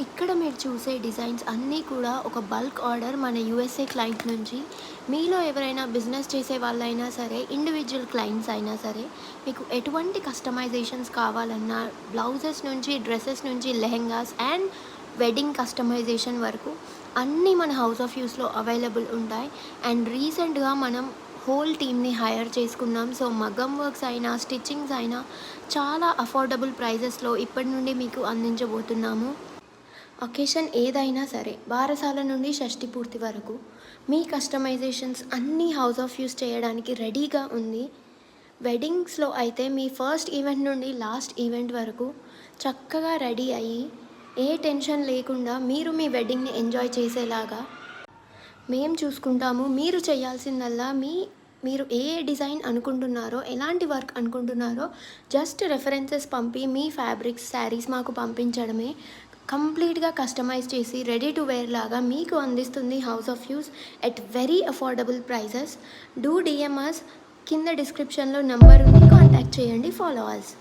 ఇక్కడ మీరు చూసే డిజైన్స్ అన్నీ కూడా ఒక బల్క్ ఆర్డర్ మన యూఎస్ఏ క్లయింట్ నుంచి. మీలో ఎవరైనా బిజినెస్ చేసే వాళ్ళైనా సరే, ఇండివిజువల్ క్లయింట్స్ అయినా సరే, మీకు ఎటువంటి కస్టమైజేషన్స్ కావాలన్నా, బ్లౌజెస్ నుంచి, డ్రెస్సెస్ నుంచి, లెహెంగాస్ అండ్ వెడ్డింగ్ కస్టమైజేషన్ వరకు అన్నీ మన హౌస్ ఆఫ్ యూస్లో అవైలబుల్ ఉంటాయి. అండ్ రీసెంట్గా మనం హోల్ టీమ్ని హైర్ చేసుకున్నాం. సో మగ్గం వర్క్స్ అయినా, స్టిచ్చింగ్స్ అయినా చాలా అఫోర్డబుల్ ప్రైజెస్లో ఇప్పటి నుండి మీకు అందించబోతున్నాము. ఒకేషన్ ఏదైనా సరే, బారసాల నుండి షష్ఠి పూర్తి వరకు మీ కస్టమైజేషన్స్ అన్నీ హౌస్ ఆఫ్ యూస్ చేయడానికి రెడీగా ఉంది. వెడ్డింగ్స్లో అయితే మీ ఫస్ట్ ఈవెంట్ నుండి లాస్ట్ ఈవెంట్ వరకు చక్కగా రెడీ అయ్యి ఏ టెన్షన్ లేకుండా మీరు మీ వెడ్డింగ్ని ఎంజాయ్ చేసేలాగా మేము చూసుకుంటాము. మీరు చేయాల్సిందల్లా మీరు ఏ డిజైన్ అనుకుంటున్నారో, ఎలాంటి వర్క్ అనుకుంటున్నారో జస్ట్ రెఫరెన్సెస్ పంపి మీ ఫ్యాబ్రిక్స్, శారీస్ మాకు పంపించడమే. కంప్లీట్గా కస్టమైజ్ చేసి రెడీ టు వేర్ లాగా మీకు అందిస్తుంది house of use at very affordable prices. Do DMs, కింద డిస్క్రిప్షన్లో నెంబర్ ఉంది, కాంటాక్ట్ చేయండి. ఫాలో అస్.